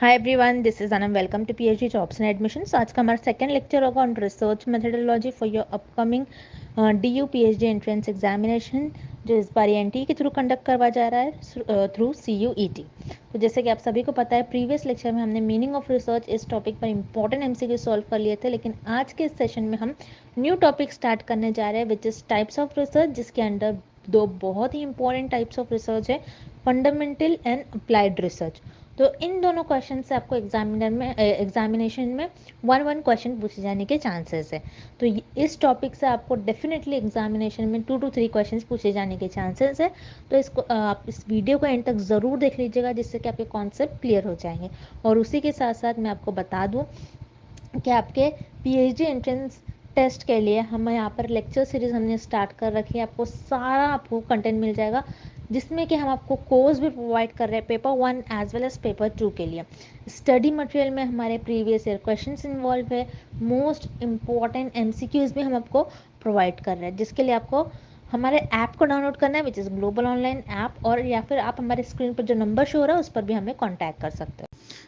Hi everyone, this is Anam. Welcome to PhD jobs and admissions. आज का हमारा second lecture होगा on research methodology for your upcoming DU PhD entrance examination, जो इस बार NT के थ्रू कंडक्ट करवाया जा रहा है थ्रू सीयूईटी। तो जैसे कि आप सभी को पता है, प्रीवियस लेक्चर में हमने मीनिंग ऑफ रिसर्च इस टॉपिक पर इंपॉर्टेंट एमसीक्यू सॉल्व कर लिए थे, लेकिन आज के इस सेशन में हम न्यू टॉपिक स्टार्ट करने जा रहे हैं which is types of research, जिसके अंडर दो बहुत ही इंपॉर्टेंट टाइप्स ऑफ रिसर्च है, फंडामेंटल एंड अप्लाइड रिसर्च। तो इन दोनों क्वेश्चन से आपको एग्जामिनेशन में वन क्वेश्चन पूछे जाने के चांसेस है। तो इस टॉपिक से आपको डेफिनेटली एग्जामिनेशन में 2 to 3 क्वेश्चंस पूछे जाने के चांसेस है। तो इसको आप इस वीडियो को एंड तक ज़रूर देख लीजिएगा, जिससे कि आपके कॉन्सेप्ट क्लियर हो जाएंगे। और उसी के साथ साथ मैं आपको बता दूँ कि आपके पीएचडी एंट्रेंस टेस्ट के लिए हम यहाँ पर लेक्चर सीरीज हमने स्टार्ट कर रखी है। आपको कंटेंट मिल जाएगा, जिसमें कि हम आपको कोर्स भी प्रोवाइड कर रहे हैं paper 1 as well as paper 2 के लिए। स्टडी मटेरियल में हमारे प्रीवियस ईयर क्वेश्चंस इन्वॉल्व है, मोस्ट इम्पॉर्टेंट एमसीक्यूज भी हम आपको प्रोवाइड कर रहे हैं, जिसके लिए आपको हमारे ऐप को डाउनलोड करना है, which is global online app, और या फिर आप हमारे स्क्रीन पर जो नंबर शो हो रहा है उस पर भी हमें कॉन्टैक्ट कर सकते हो।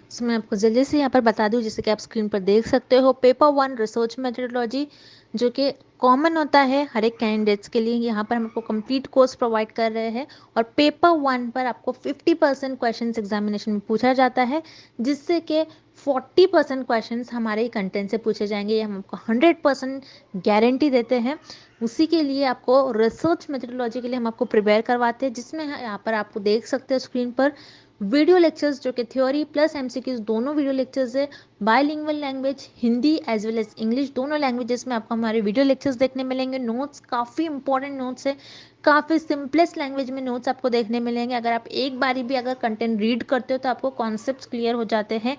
सो मैं आपको जल्दी से यहाँ पर बता दूँ, जैसे कि आप स्क्रीन पर देख सकते हो, पेपर 1 रिसर्च मेथडोलॉजी, जो कि कॉमन होता है हर एक कैंडिडेट्स के लिए। यहाँ पर हम आपको कंप्लीट कोर्स प्रोवाइड कर रहे हैं, और पेपर 1 पर आपको 50% क्वेश्चंस एग्जामिनेशन में पूछा जाता है, जिससे कि 40% क्वेश्चंस हमारे ही कंटेंट से पूछे जाएंगे। ये हम आपको 100% गारंटी देते हैं। उसी के लिए आपको रिसर्च मेथडोलॉजी के लिए हम आपको प्रिपेयर करवाते हैं, जिसमें यहाँ पर आपको देख सकते हो स्क्रीन पर वीडियो लेक्चर्स, जो कि थ्योरी प्लस एमसीक्यूज दोनों वीडियो लेक्चर्स है। Bilingual language Hindi as well as English, दोनों लैंग्वेजेस में आपको हमारे वीडियो लेक्चर्स देखने मिलेंगे। नोट्स काफ़ी इंपॉर्टेंट नोट्स है, काफ़ी सिंपलेस्ट लैंग्वेज में नोट्स आपको देखने मिलेंगे। अगर आप एक बारी भी अगर कंटेंट रीड करते हो तो आपको कॉन्सेप्ट्स क्लियर हो जाते हैं।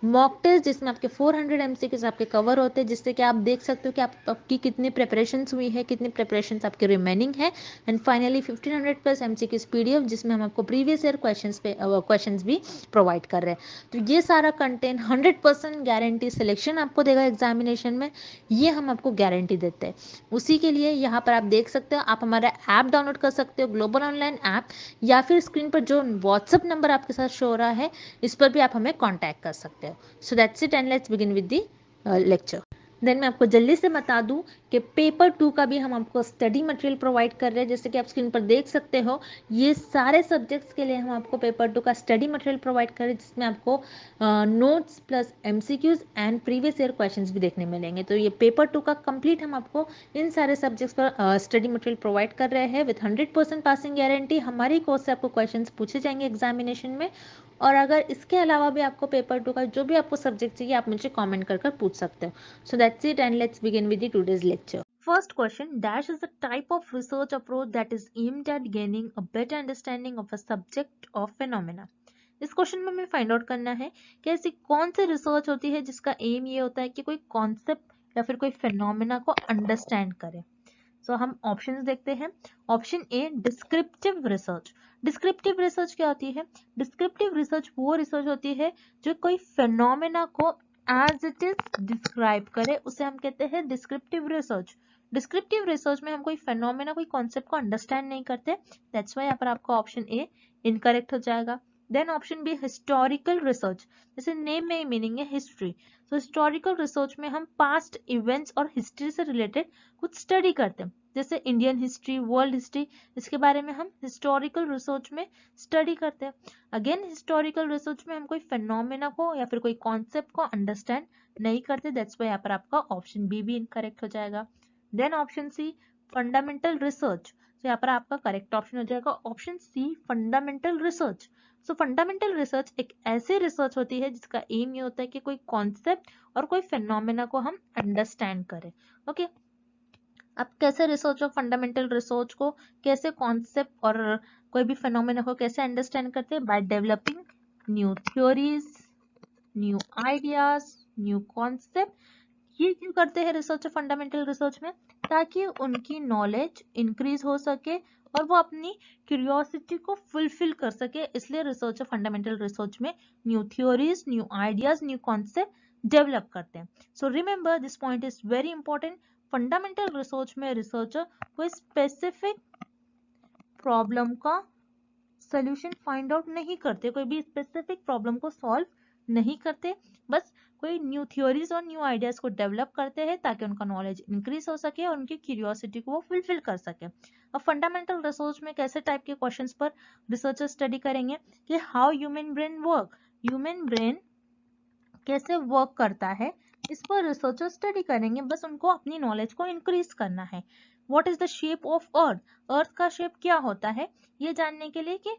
मॉक टेस्ट, जिसमें आपके 400 एमसीक्यूज आपके कवर होते हैं, जिससे कि आप देख सकते हो कि आपकी कितनी प्रिपरेशंस हुई है, कितनी प्रिपरेशंस आपकी रिमेनिंग है। And finally 1500 plus MCQs PDF, जिसमें हम आपको प्रीवियस ईयर क्वेश्चंस भी प्रोवाइड कर रहे हैं। तो ये सारा कंटेंट 100% गारंटी सिलेक्शन आपको देगा एग्जामिनेशन में, ये हम आपको गारंटी देते हैं। उसी के लिए यहाँ पर आप देख सकते हो, आप हमारा ऐप डाउनलोड कर सकते हो, ग्लोबल ऑनलाइन ऐप, या फिर स्क्रीन पर जो व्हाट्सअप नंबर आपके साथ शो हो रहा है, इस पर भी आप हमें कॉन्टैक्ट कर सकते हो। So that's it, and let's begin with the lecture. Then मैं आपको जल्दी से बता दूं कि पेपर 2 का भी हम आपको स्टडी मटेरियल प्रोवाइड कर रहे हैं, जैसे कि आप स्क्रीन पर देख सकते हो। ये सारे सब्जेक्ट्स के लिए हम आपको पेपर 2 का स्टडी मटेरियल प्रोवाइड कर रहे हैं, जिसमें आपको notes plus MCQs and previous year questions भी देखने मिलेंगे। तो ये पेपर 2 का कंप्लीट हम आपको इन सारे सब्जेक्ट्स पर स्टडी मटेरियल प्रोवाइड कर रहे हैं विथ 100% पासिंग गारंटी। हमारी कोर्स से आपको क्वेश्चंस पूछे जाएंगे एग्जामिनेशन में। और अगर इसके अलावा भी आपको पेपर 2 का जो भी आपको सब्जेक्ट चाहिए, आप मुझे कमेंट कर पूछ सकते हो। So that's it, and let's begin with the today's lecture. First question, dash is a type of research approach that is aimed at gaining a better understanding of a subject or phenomena. इस question में हमें find out करना है कि ऐसी कौन सी research होती है जिसका एम ये होता है कि कोई कॉन्सेप्ट या फिर कोई फिनोमेना को अंडरस्टैंड करे। सो हम ऑप्शंस देखते हैं। ऑप्शन ए, डिस्क्रिप्टिव रिसर्च। डिस्क्रिप्टिव रिसर्च क्या होती है? डिस्क्रिप्टिव रिसर्च वो रिसर्च होती है जो कोई फिनोमेना को एज इट इज डिस्क्राइब करे, उसे हम कहते हैं डिस्क्रिप्टिव रिसर्च। डिस्क्रिप्टिव रिसर्च में हम कोई फिनोमेना, कोई कॉन्सेप्ट को अंडरस्टैंड नहीं करते, दैट्स व्हाई यहाँ पर आपका ऑप्शन ए इनकरेक्ट हो जाएगा। Then option B, historical research. जैसे नेम में ही मीनिंग है हिस्ट्री, तो हिस्टोरिकल रिसर्च में हम पास्ट इवेंट्स और हिस्ट्री से रिलेटेड कुछ स्टडी करते हैं, जैसे इंडियन हिस्ट्री, वर्ल्ड हिस्ट्री, इसके बारे में हम हिस्टोरिकल रिसर्च में स्टडी करते हैं। अगेन हिस्टोरिकल रिसर्च में हम कोई फिनोमेना को या फिर कोई कॉन्सेप्ट को अंडरस्टैंड नहीं करते, दैट्स व्हाई यहाँ पर आपका ऑप्शन बी भी इनकरेक्ट हो जाएगा। Then option C, fundamental research, तो यहाँ पर आपका करेक्ट ऑप्शन हो जाएगा option C, fundamental research. So fundamental research एक ऐसी रिसर्च होती है जिसका एम ये होता है कि कोई कॉन्सेप्ट और कोई फिनोमेना को हम अंडरस्टैंड करें। ओके, अब कैसे रिसर्च और फंडामेंटल रिसर्च को, कैसे कॉन्सेप्ट और कोई भी फिनोमेना को कैसे अंडरस्टैंड करते हैं? By developing new theories, new ideas, new concept. ये क्यों करते हैं रिसर्च और फंडामेंटल रिसर्च में? ताकि उनकी नॉलेज इंक्रीज हो सके और वो अपनी क्यूरियोसिटी को फुलफिल कर सके, इसलिए रिसर्च और फंडामेंटल रिसर्च में new theories, new ideas, new concept develop करते हैं। So remember this point is very important. Fundamental research में रिसर्चर कोई स्पेसिफिक प्रॉब्लम का सॉल्यूशन फाइंड आउट नहीं करते, कोई भी स्पेसिफिक प्रॉब्लम को सॉल्व नहीं करते, बस कोई न्यू थ्योरीज और न्यू आइडियाज को डेवलप करते हैं ताकि उनका नॉलेज इंक्रीज हो सके और उनकी क्यूरियोसिटी को वो फुलफिल कर सके। अब फंडामेंटल रिसर्च में कैसे टाइप के क्वेश्चंस पर रिसर्चर स्टडी करेंगे कि how human brain work, human brain कैसे वर्क करता है, इस पर रिसर्चर स्टडी करेंगे। बस उनको अपनी नॉलेज को इंक्रीज करना है। What is the shape of earth, earth का शेप क्या होता है, ये जानने के लिए कि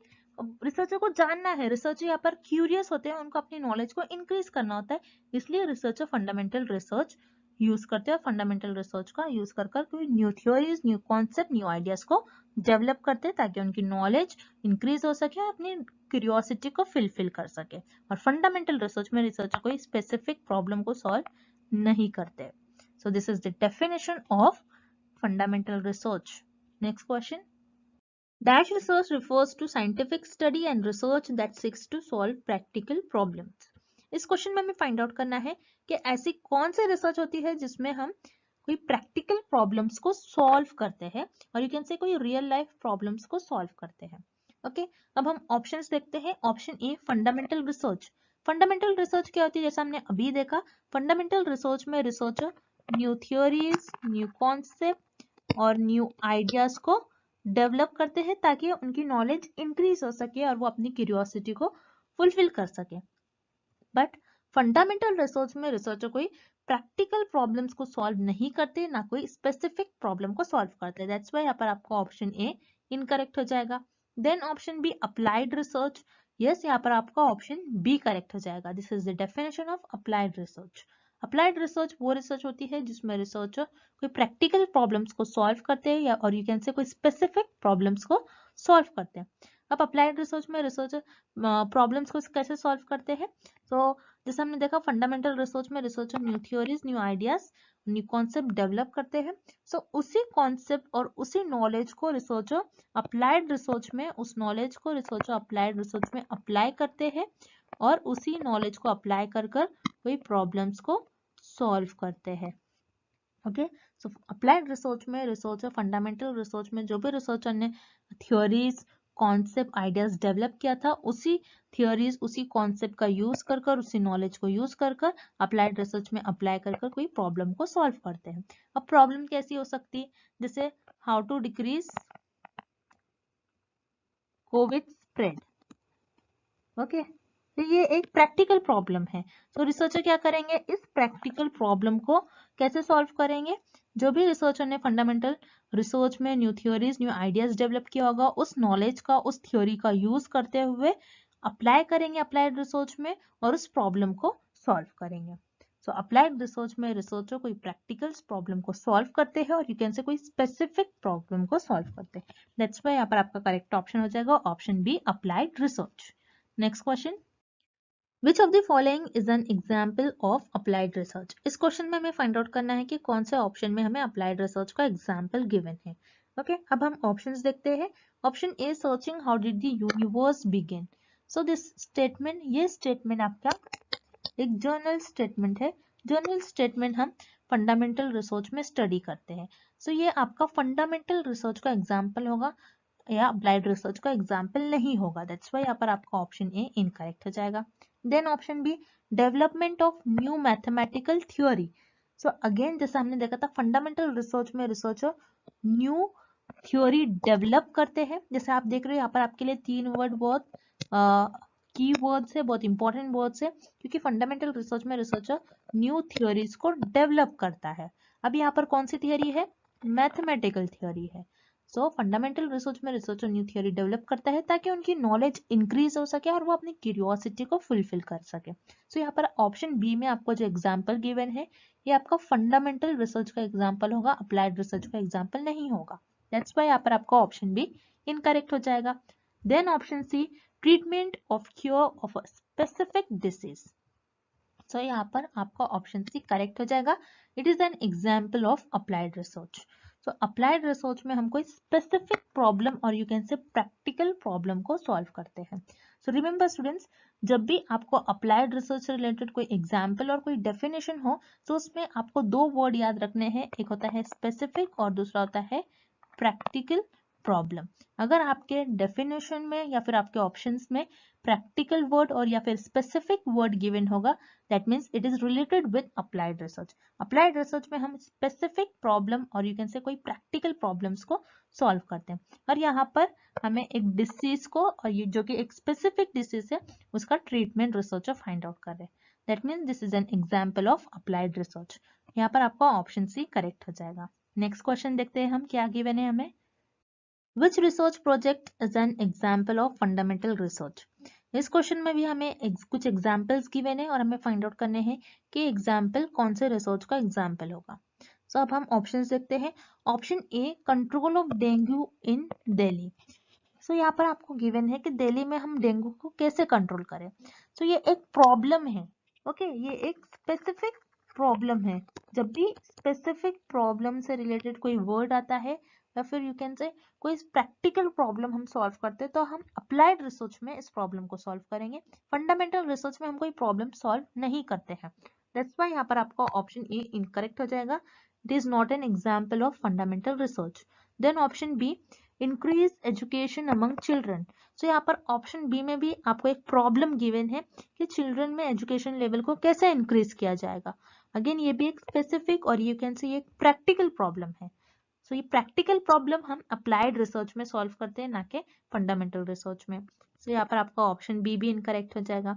रिसर्चर को जानना है। रिसर्चर यहाँ पर क्यूरियस होते हैं, उनको अपनी नॉलेज को इंक्रीज करना होता है, इसलिए रिसर्चर फंडामेंटल रिसर्च यूज करते हैं। फंडामेंटल रिसर्च का यूज कर कोई new theories, new concept, new ideas को डेवलप करते हैं ताकि उनकी नॉलेज इंक्रीज हो सके और अपनी क्यूरियोसिटी को फिलफिल कर सके। और फंडामेंटल रिसर्च में रिसर्चर कोई स्पेसिफिक प्रॉब्लम को सॉल्व नहीं करते। So this is the definition of fundamental research. Next question, Dash research refers to scientific study and research that seeks to solve practical problems. इस question में हमें find out करना है कि ऐसी कौन सी रिसर्च होती है जिसमें हम कोई प्रैक्टिकल प्रॉब्लम्स को सॉल्व करते हैं, और यू कैन से कोई रियल लाइफ प्रॉब्लम्स को सॉल्व करते हैं। ओके, अब हम ऑप्शंस देखते हैं। ऑप्शन ए, फंडामेंटल रिसर्च। फंडामेंटल रिसर्च क्या होती है, जैसा हमने अभी देखा, फंडामेंटल रिसर्च में researcher new theories, new concept और न्यू आइडियाज को डेवलप करते हैं ताकि उनकी नॉलेज इंक्रीज हो सके और वो अपनी क्यूरियोसिटी को फुलफिल कर सके। बट फंडामेंटल रिसर्च में रिसर्चर कोई प्रैक्टिकल प्रॉब्लम्स को सॉल्व नहीं करते, ना कोई स्पेसिफिक प्रॉब्लम को सॉल्व करते। दैट्स व्हाई यहाँ पर आपका ऑप्शन ए इनकरेक्ट हो जाएगा। Then option B, applied research. Yes, यहाँ पर आपका ऑप्शन बी करेक्ट हो जाएगा। This is the definition of applied research. Applied research वो रिसर्च होती है जिसमें रिसर्चर कोई प्रैक्टिकल प्रॉब्लम्स को सॉल्व करते हैं, या और यू कैन से कोई स्पेसिफिक प्रॉब्लम्स को सॉल्व करते हैं। अब अप्लाइड रिसर्च में रिसर्चर प्रॉब्लम्स को कैसे सॉल्व करते हैं, तो जैसे हमने देखा फंडामेंटल रिसर्च में researcher new theories, new ideas, new concept develop करते हैं। सो उसी कॉन्सेप्ट और उसी नॉलेज को रिसर्चर अप्लाइड रिसर्च में, उस नॉलेज को रिसर्चर अप्लाइड रिसर्च में अप्लाई करते हैं और उसी नॉलेज को अप्लाई कर कोई प्रॉब्लम्स को सॉल्व करते हैं। ओके, सो अप्लाइड रिसर्च में रिसर्चर फंडामेंटल रिसर्च में जो भी रिसर्चर ने थ्योरीज, कॉन्सेप्ट, आइडियाज डेवलप किया था, उसी थ्योरीज, उसी कॉन्सेप्ट का यूज कर उसी नॉलेज को यूज कर अप्लाइड रिसर्च में अप्लाई कर कोई प्रॉब्लम को सॉल्व करते हैं। अब प्रॉब्लम कैसी हो सकती है, जैसे how to decrease COVID spread. Okay, तो ये एक प्रैक्टिकल प्रॉब्लम है। तो रिसर्चर क्या करेंगे, इस प्रैक्टिकल प्रॉब्लम को कैसे सॉल्व करेंगे, जो भी रिसर्चर ने फंडामेंटल रिसर्च में new theories, new ideas develop किया होगा, उस नॉलेज का, उस थ्योरी का यूज करते हुए अप्लाई करेंगे अप्लाइड रिसर्च में और उस प्रॉब्लम को सॉल्व करेंगे। सो अप्लाइड रिसर्च में रिसर्चर कोई प्रैक्टिकल प्रॉब्लम को सॉल्व करते हैं और यू कैन से कोई स्पेसिफिक प्रॉब्लम को सॉल्व करते हैं। दैट्स व्हाई यहाँ पर आपका करेक्ट ऑप्शन हो जाएगा option B, applied research. Next question, Which of the following is an example of applied research? इस क्वेश्चन में हमें फाइंड आउट करना है कि कौन से ऑप्शन में हमें अप्लाइड रिसर्च का एग्जाम्पल गिवन है। ओके, अब हम ऑप्शंस देखते हैं। Option A, searching how did the universe begin. So this statement, ये स्टेटमेंट आपका एक जर्नल स्टेटमेंट है। जर्नल स्टेटमेंट हम फंडामेंटल रिसर्च में स्टडी करते हैं। सो ये आपका फंडामेंटल रिसर्च का एग्जाम्पल होगा या अप्लाइड रिसर्च का एग्जाम्पल नहीं होगा। दैट्स वाई यहाँ पर आपका ऑप्शन ए इनकरेक्ट हो जाएगा। Then option B, development of new mathematical theory. So again जैसा हमने देखा था फंडामेंटल रिसर्च में रिसर्चर न्यू थ्योरी डेवलप करते हैं। जैसे आप देख रहे हो यहाँ पर आपके लिए 3 वर्ड बहुत की वर्ड्स है, बहुत इंपॉर्टेंट वर्ड्स है, क्योंकि फंडामेंटल रिसर्च में रिसर्चर न्यू थ्योरीज को डेवलप करता है। अब यहाँ पर कौन सी थियोरी है, मैथमेटिकल थ्योरी है। सो फंडामेंटल रिसर्च में रिसर्चर न्यू थ्योरी डेवलप करता है ताकि उनकी नॉलेज इंक्रीज हो सके और वो अपनी क्यूरियोसिटी को फुलफिल कर सके। सो यहाँ पर ऑप्शन बी में आपको जो एग्जाम्पल गिवन है ये आपका फंडामेंटल रिसर्च का एग्जाम्पल होगा, अप्लाइड रिसर्च का एग्जाम्पल नहीं होगा। दैट्स वाई यहाँ पर आपका ऑप्शन बी इनकरेक्ट हो जाएगा। Then option C, treatment of cure of a specific disease. So यहाँ पर आपका ऑप्शन सी करेक्ट हो जाएगा। It is an example of applied research. So applied research में हम कोई स्पेसिफिक प्रॉब्लम और you can say practical problem को सॉल्व करते हैं। सो रिमेंबर स्टूडेंट्स, जब भी आपको अप्लाइड रिसर्च से रिलेटेड कोई एग्जाम्पल और कोई डेफिनेशन हो तो उसमें आपको 2 वर्ड याद रखने हैं, एक होता है स्पेसिफिक और दूसरा होता है प्रैक्टिकल प्रॉब्लम। अगर आपके डेफिनेशन में या फिर आपके ऑप्शंस में प्रैक्टिकल वर्ड और या फिर स्पेसिफिक वर्ड गिवन होगा, that means it is related with applied research. Applied research में हम स्पेसिफिक प्रॉब्लम और यू कैन से कोई प्रैक्टिकल प्रॉब्लम्स को सॉल्व करते हैं, और यहाँ पर हमें एक डिसीज को, और ये जो कि एक स्पेसिफिक डिसीज है, उसका ट्रीटमेंट रिसर्च फाइंड आउट कर रहे हैं। That means this is an example of applied research. यहाँ पर आपका ऑप्शन सी करेक्ट हो जाएगा। नेक्स्ट क्वेश्चन देखते हैं हम क्या गिवन है हमें। Which research project is an example of fundamental research? इस क्वेश्चन में भी हमें कुछ एग्जाम्पल्स गिवन है और हमें फाइंड आउट करने हैं कि एग्जाम्पल कौन से रिसर्च का एग्जाम्पल होगा। सो अब हम ऑप्शंस देखते हैं। Option A, control of dengue in Delhi. So यहाँ पर आपको गिवन है कि दिल्ली में हम डेंगू को कैसे कंट्रोल करें। सो ये एक प्रॉब्लम है, ओके, ये एक स्पेसिफिक प्रॉब्लम है। जब भी स्पेसिफिक प्रॉब्लम से रिलेटेड कोई वर्ड आता है या फिर यू कैन से कोई प्रैक्टिकल प्रॉब्लम हम सॉल्व करते हैं, तो हम अप्लाइड रिसर्च में इस प्रॉब्लम को सॉल्व करेंगे। फंडामेंटल रिसर्च में हम कोई प्रॉब्लम सॉल्व नहीं करते हैं। दैट्स व्हाई यहाँ पर आपका ऑप्शन ए इनकरेक्ट हो जाएगा। It is not an example of fundamental research. Then option B, increase education among children. So यहाँ पर ऑप्शन बी में भी आपको एक प्रॉब्लम गिवन है कि चिल्ड्रन में एजुकेशन लेवल को कैसे इंक्रीज किया जाएगा। अगेन ये भी एक स्पेसिफिक और यू कैन से एक प्रैक्टिकल प्रॉब्लम है। सो ये प्रैक्टिकल प्रॉब्लम हम अप्लाइड रिसर्च में सॉल्व करते हैं, ना कि फंडामेंटल रिसर्च में। सो यहाँ पर आपका ऑप्शन बी भी इनकरेक्ट हो जाएगा।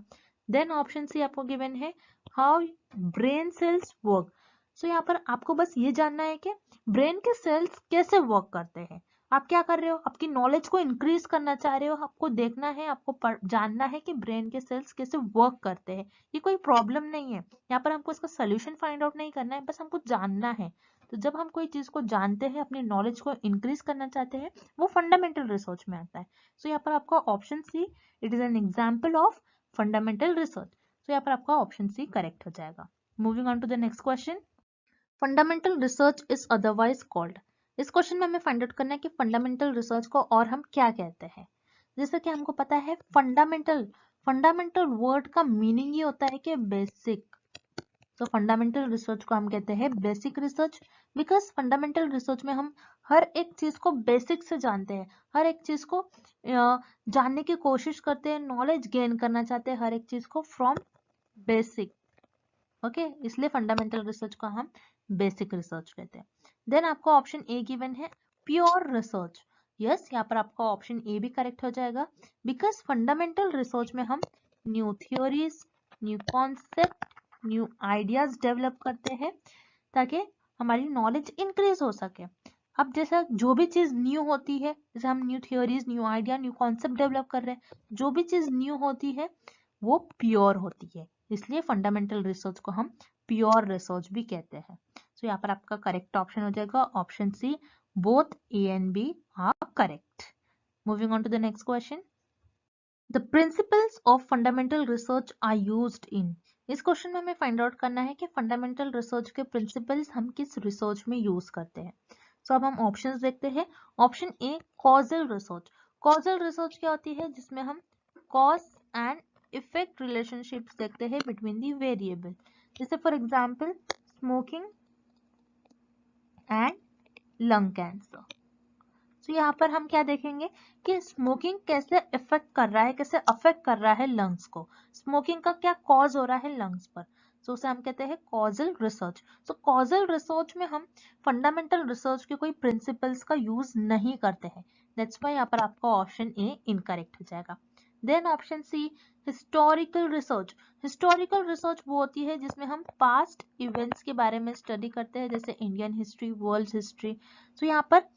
देन ऑप्शन सी आपको गिवन है, हाउ ब्रेन सेल्स वर्क। सो यहाँ पर आपको बस ये जानना है कि ब्रेन के सेल्स कैसे वर्क करते हैं। आप क्या कर रहे हो, आपकी नॉलेज को इंक्रीज करना चाह रहे हो, आपको देखना है, आपको जानना है कि ब्रेन के सेल्स कैसे वर्क करते हैं। ये कोई प्रॉब्लम नहीं है, यहाँ पर हमको इसका सोल्यूशन फाइंड आउट नहीं करना है, बस हमको जानना है। तो जब हम कोई चीज को जानते हैं, अपनी नॉलेज को इंक्रीज करना चाहते हैं, वो फंडामेंटल रिसर्च में आता है। सो यहाँ पर आपका option C, it is an example of fundamental research. So यहाँ पर आपका ऑप्शन सी करेक्ट हो जाएगा। Moving on to the next question, fundamental research is otherwise called. इस क्वेश्चन में हमें फाइंड आउट करना है कि फंडामेंटल रिसर्च को और हम क्या कहते हैं। जैसे कि हमको पता है फंडामेंटल, फंडामेंटल वर्ड का मीनिंग ये होता है कि बेसिक। तो फंडामेंटल रिसर्च को हम कहते हैं basic research, because fundamental research में हम हर एक चीज को बेसिक से जानते हैं, हर एक चीज को जानने की कोशिश करते हैं, नॉलेज गेन करना चाहते हैं हर एक चीज को फ्रॉम बेसिक। ओके, इसलिए फंडामेंटल रिसर्च को हम बेसिक रिसर्च कहते हैं। देन आपको ऑप्शन ए गिवन है, प्योर रिसर्च। यस, यहाँ पर आपका ऑप्शन ए भी करेक्ट हो जाएगा, बिकॉज फंडामेंटल रिसर्च में हम new theories, new concept, new ideas develop करते हैं ताकि हमारी नॉलेज इंक्रीज हो सके। अब जैसा जो भी चीज न्यू होती है, जैसे हम new theories, new idea, new concept develop कर रहे हैं, जो भी चीज न्यू होती है वो प्योर होती है, इसलिए फंडामेंटल रिसर्च को हम प्योर रिसर्च भी कहते हैं। सो यहाँ पर आपका करेक्ट ऑप्शन हो जाएगा option C, both A and B are correct. Moving on to the next question, the principles of fundamental research are used in. इस क्वेश्चन में हमें फाइंड आउट करना है कि फंडामेंटल रिसर्च के प्रिंसिपल्स हम किस रिसर्च में यूज करते हैं। सो अब हम ऑप्शंस देखते हैं। ऑप्शन ए, कॉजल रिसर्च। कॉजल रिसर्च क्या होती है, जिसमें हम कॉज एंड इफेक्ट रिलेशनशिप्स देखते हैं बिटवीन दी वेरिएबल। जैसे for example smoking and lung cancer. तो यहाँ पर हम क्या देखेंगे कि स्मोकिंग कैसे इफेक्ट कर रहा है, कैसे अफेक्ट कर रहा है लंग्स को, स्मोकिंग का क्या कॉज हो रहा है लंग्स पर। सो उसे हम कहते हैं कॉजल रिसर्च। सो कॉजल रिसर्च में हम फंडामेंटल रिसर्च के कोई प्रिंसिपल्स का यूज नहीं करते हैं। दैट्स व्हाई यहाँ पर आपका ऑप्शन ए इनकरेक्ट हो जाएगा। Then option C, historical research. Historical research वो होती है जिसमें हम पास्ट इवेंट्स के बारे में स्टडी करते हैं, जैसे इंडियन हिस्ट्री, वर्ल्ड हिस्ट्री। तो यहाँ पर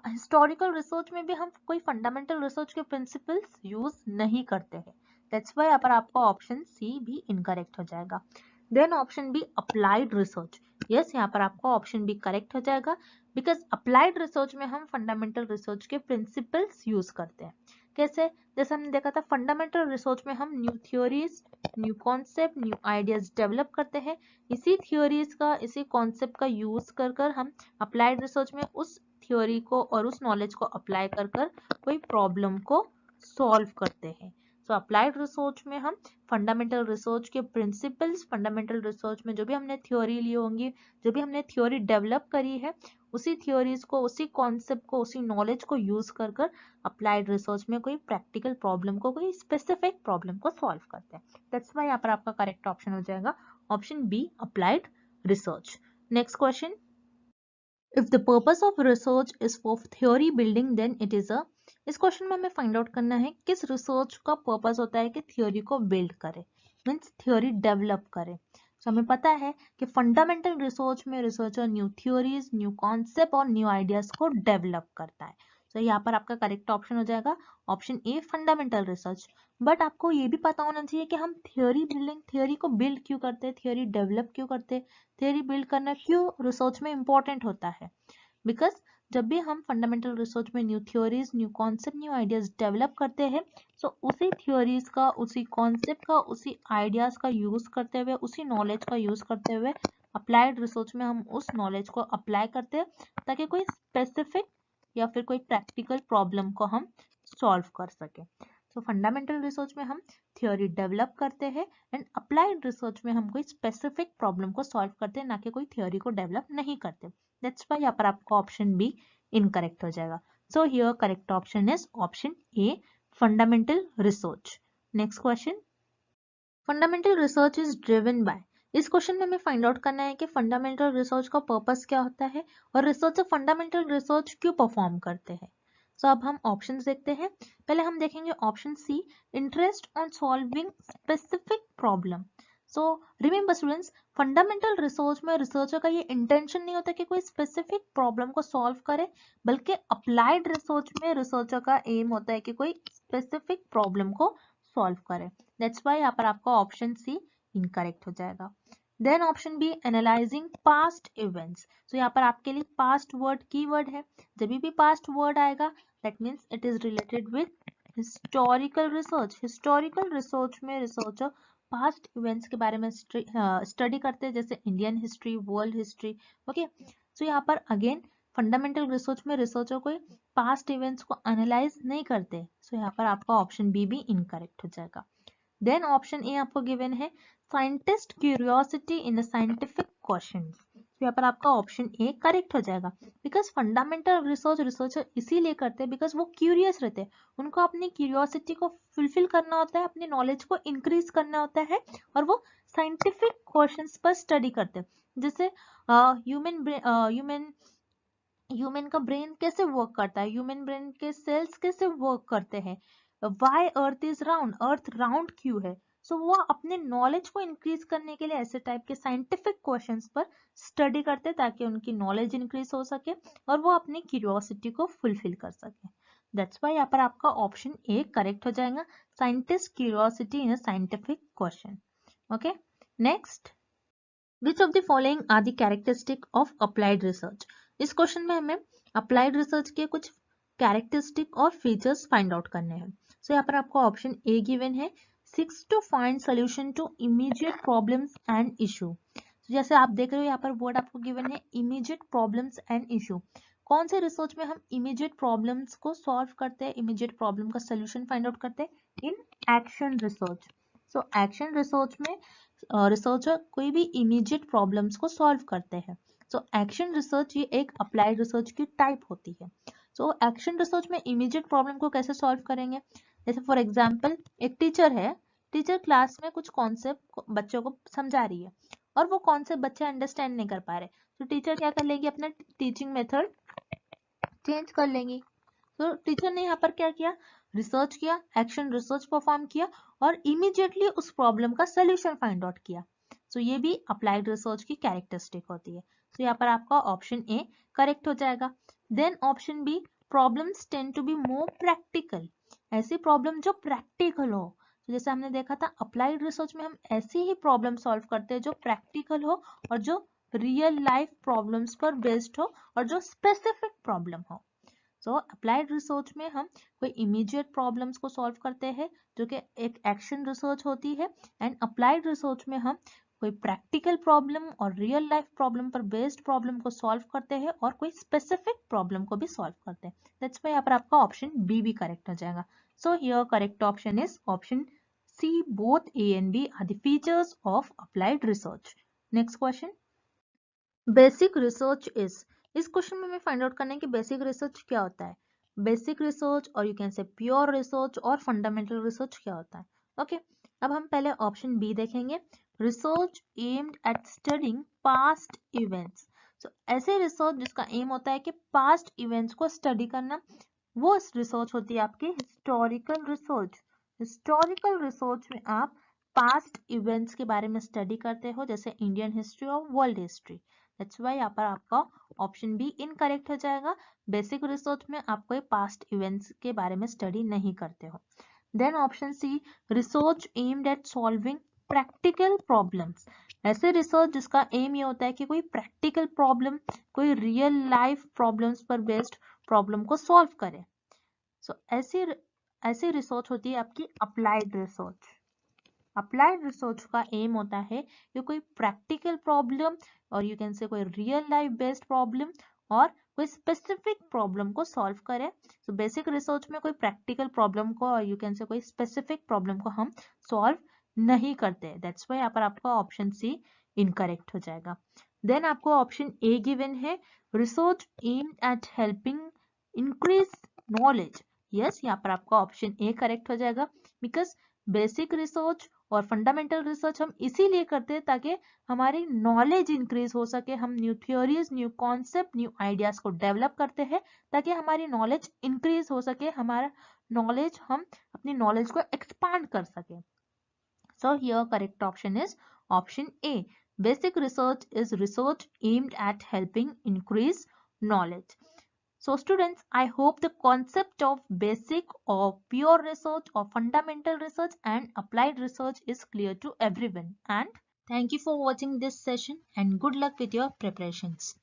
हिस्टोरिकल रिसर्च में भी हम कोई फंडामेंटल रिसर्च के प्रिंसिपल्स यूज नहीं करते हैं। दैट्स व्हाई यहाँ पर आपका ऑप्शन सी भी इनकरेक्ट हो जाएगा। Then option B, applied research. Yes, यहाँ पर आपका ऑप्शन बी करेक्ट हो जाएगा, बिकॉज अप्लाइड रिसर्च में हम फंडामेंटल रिसर्च के प्रिंसिपल्स यूज करते हैं। कैसे, जैसे हमने देखा था फंडामेंटल रिसर्च में हम new theories, new concept, new ideas develop करते हैं। इसी थ्योरीज का, इसी कॉन्सेप्ट का यूज कर कर हम अप्लाइड रिसर्च में उस थ्योरी को और उस नॉलेज को अप्लाई कर कर कोई प्रॉब्लम को सॉल्व करते हैं। सो अप्लाइड रिसर्च में हम फंडामेंटल रिसर्च के प्रिंसिपल्स, फंडामेंटल रिसर्च में जो भी हमने थ्योरी ली होंगी, जो भी हमने थ्योरी डेवलप करी है, उसी थ्योरीज को, उसी कॉन्सेप्ट को, उसी नॉलेज को यूज कर कर अप्लाइड रिसर्च में कोई प्रैक्टिकल प्रॉब्लम को, कोई स्पेसिफिक प्रॉब्लम को सॉल्व करते हैं। दैट्स व्हाई यहाँ पर आपका करेक्ट ऑप्शन हो जाएगा option B, applied research. Next question, if the purpose of research is for theory building then it is a, इस क्वेश्चन में हमें फाइंड आउट करना है किस रिसर्च का पर्पस होता है कि थ्योरी को बिल्ड करे, मीन्स थ्योरी डेवलप करे। तो हमें पता है कि फंडामेंटल रिसर्च में researcher new theories, new concept और न्यू आइडियाज को डेवलप करता है। तो यहाँ पर आपका करेक्ट ऑप्शन हो जाएगा option A, fundamental research. But आपको ये भी पता होना चाहिए कि हम थ्योरी बिल्डिंग, थ्योरी को बिल्ड क्यों करते हैं, थ्योरी डेवलप क्यों करते हैं, थ्योरी बिल्ड करना क्यों रिसर्च में इंपॉर्टेंट होता है। बिकॉज जब भी हम फंडामेंटल रिसर्च में new theories, new concept, new ideas develop करते हैं, तो उसी थ्योरीज का, उसी कॉन्सेप्ट का, उसी आइडियाज का यूज करते हुए, उसी नॉलेज का यूज करते हुए अप्लाइड रिसर्च में हम उस नॉलेज को अप्लाई करते हैं ताकि कोई स्पेसिफिक या फिर कोई प्रैक्टिकल प्रॉब्लम को हम सॉल्व कर सके। तो फंडामेंटल रिसर्च में हम थ्योरी डेवलप करते हैं एंड अप्लाइड रिसर्च में हम कोई स्पेसिफिक प्रॉब्लम को सॉल्व करते हैं, ना कि कोई थ्योरी को डेवलप नहीं करते। दैट्स व्हाई यहाँ पर आपका ऑप्शन बी इनकरेक्ट हो जाएगा। So here correct option is option A, fundamental research. Next question, fundamental research is driven by, इस क्वेश्चन में हमें फाइंड आउट करना है कि फंडामेंटल रिसर्च का पर्पस क्या होता है और रिसर्चर फंडामेंटल रिसर्च क्यों परफॉर्म करते हैं। सो अब हम ऑप्शंस देखते हैं। पहले हम देखेंगे option C, interest on solving specific problem. So remember students, fundamental research में रिसर्चर का ये इंटेंशन नहीं होता कि कोई स्पेसिफिक प्रॉब्लम को सॉल्व करे, बल्कि अप्लाइड रिसर्च में रिसर्चर का एम होता है कि कोई स्पेसिफिक प्रॉब्लम को सॉल्व करे। दैट्स व्हाई यहाँ पर आपका ऑप्शन सी इनकरेक्ट हो जाएगा। Then option B, analysing past events. तो यहाँ पर आपके लिए पास्ट वर्ड कीवर्ड है। जब भी पास्ट वर्ड आएगा that means it is related with historical research. Historical research में रिसर्चर पास्ट इवेंट्स के बारे में स्टडी करते हैं, जैसे Indian history, world history. Okay, so यहाँ पर अगेन फंडामेंटल रिसर्च में रिसर्चर कोई पास्ट इवेंट्स को एनालाइज नहीं करते। सो यहाँ पर आपका ऑप्शन बी भी इनकरेक्ट हो जाएगा। देन ऑप्शन ए आपको गिवन है scientist curiosity in a scientific question. तो यहाँ पर आपका ऑप्शन ए करेक्ट हो जाएगा। बिकॉज फंडामेंटल रिसर्च रिसर्चर इसीलिए करते हैं बिकॉज वो क्यूरियस रहते हैं, उनको अपनी क्यूरियोसिटी को फुलफिल करना होता है, अपनी नॉलेज को इंक्रीज करना होता है, और वो साइंटिफिक क्वेश्चंस पर स्टडी करते हैं। जैसे ह्यूमन का ब्रेन कैसे वर्क करता है, ह्यूमन ब्रेन के सेल्स कैसे वर्क करते हैं, why earth is round, earth round क्यों है। सो वो अपने नॉलेज को इंक्रीज करने के लिए ऐसे टाइप के साइंटिफिक क्वेश्चंस पर स्टडी करते हैं ताकि उनकी नॉलेज इंक्रीज हो सके और वो अपनी क्यूरियोसिटी को फुलफिल कर सके। दैट्स व्हाई यहाँ पर आपका ऑप्शन ए करेक्ट हो जाएगा, scientist curiosity in a scientific question. Okay, next, which of the following are the characteristic of applied research. इस क्वेश्चन में हमें अप्लाइड रिसर्च के कुछ कैरेक्टरिस्टिक और फीचर्स फाइंड आउट करने हैं। सो यहाँ पर आपको ऑप्शन ए गिवन है, seeks to find solution to immediate problems and issue. जैसे आप देख रहे हो यहाँ पर वर्ड आपको गिवन है इमीडिएट प्रॉब्लम्स एंड इशू। कौन से रिसर्च में हम इमीडिएट प्रॉब्लम्स को सॉल्व करते हैं, इमीडिएट प्रॉब्लम का सोल्यूशन फाइंड आउट करते हैं? In action research. So action research में रिसर्चर कोई भी इमीडिएट प्रॉब्लम्स को सॉल्व करते हैं। सो एक्शन रिसर्च ये एक अप्लाइड रिसर्च की टाइप होती है। सो एक्शन रिसर्च में इमीडिएट प्रॉब्लम को कैसे सॉल्व करेंगे? जैसे फॉर एग्जांपल एक टीचर है, टीचर क्लास में कुछ कॉन्सेप्ट बच्चों को समझा रही है और वो कॉन्सेप्ट बच्चे अंडरस्टैंड नहीं कर पा रहे, तो टीचर क्या कर लेगी, अपना टीचिंग मेथड चेंज कर लेंगी। तो टीचर ने यहाँ पर क्या किया, रिसर्च किया, एक्शन रिसर्च परफॉर्म किया और इमीडिएटली उस प्रॉब्लम का सोल्यूशन फाइंड आउट किया। सो ये भी अप्लाइड रिसर्च की कैरेक्टरिस्टिक होती है। तो यहाँ पर आपका ऑप्शन ए करेक्ट हो जाएगा। Then option B, problems tend to be more practical. ऐसी प्रॉब्लम जो प्रैक्टिकल हो, तो जैसे हमने देखा था अप्लाइड रिसर्च में हम ऐसी ही प्रॉब्लम सॉल्व करते हैं जो प्रैक्टिकल हो और जो रियल लाइफ प्रॉब्लम्स पर बेस्ड हो और जो स्पेसिफिक प्रॉब्लम हो। सो अप्लाइड रिसर्च में हम कोई इमीडिएट प्रॉब्लम्स को सॉल्व करते हैं जो कि एक एक्शन रिसर्च होती है, एंड अप्लाइड रिसर्च में हम कोई प्रैक्टिकल प्रॉब्लम और रियल लाइफ प्रॉब्लम पर बेस्ड प्रॉब्लम को सॉल्व करते हैं और कोई स्पेसिफिक प्रॉब्लम को भी सॉल्व करते हैं। दैट्स वाई यहाँ पर आपका ऑप्शन बी भी करेक्ट हो जाएगा। So here correct option is option C, both A and B are the features of applied research. Next question, basic research is, इस क्वेश्चन में हमें फाइंड आउट करना है कि बेसिक रिसर्च क्या होता है। बेसिक रिसर्च और you can say pure research और फंडामेंटल रिसर्च क्या होता है। ओके अब हम पहले ऑप्शन बी देखेंगे, research aimed at studying past events. So ऐसे रिसर्च जिसका एम होता है कि पास्ट इवेंट्स को स्टडी करना, वो रिसर्च होती है आपकी हिस्टोरिकल रिसर्च। हिस्टोरिकल रिसर्च में आप पास्ट इवेंट्स के बारे में स्टडी करते हो, जैसे इंडियन हिस्ट्री और वर्ल्ड हिस्ट्री। दैट्स वाई यहाँ पर आपका ऑप्शन बी इनकरेक्ट हो जाएगा। बेसिक रिसर्च में आप कोई पास्ट इवेंट्स के बारे में स्टडी नहीं करते हो। Then option C, research aimed at solving practical problems. ऐसे रिसर्च जिसका एम ये होता है कि कोई प्रैक्टिकल प्रॉब्लम, कोई रियल लाइफ प्रॉब्लम्स पर बेस्ड प्रॉब्लम को सॉल्व करे। सो ऐसी रिसर्च होती है आपकी अप्लाइड रिसर्च। अप्लाइड रिसर्च का एम होता है कि कोई प्रैक्टिकल प्रॉब्लम और यू कैन से कोई रियल लाइफ बेस्ड प्रॉब्लम और कोई स्पेसिफिक प्रॉब्लम को सॉल्व करे। सो बेसिक रिसर्च में कोई प्रैक्टिकल प्रॉब्लम को और यू कैन से कोई स्पेसिफिक प्रॉब्लम को हम सॉल्व नहीं करते। दैट्स वाई यहाँ पर आपका ऑप्शन सी इनकरेक्ट हो जाएगा। देन आपको ऑप्शन ए गिवन है, research aimed eight helping increase knowledge. Yes यहाँ पर आपका ऑप्शन ए करेक्ट हो जाएगा, बिकॉज बेसिक रिसर्च और फंडामेंटल रिसर्च हम इसीलिए करते हैं ताकि हमारी नॉलेज इंक्रीज हो सके, हम new theories, new concept, new ideas को डेवलप करते हैं ताकि हमारी नॉलेज इंक्रीज हो सके, हमारा नॉलेज, हम अपनी नॉलेज को एक्सपांड कर सके। सो here correct option is option A, basic research is research aimed eight helping increase knowledge. So students, I hope the concept of basic or pure research or fundamental research and applied research is clear to everyone. And thank you for watching this session and good luck with your preparations.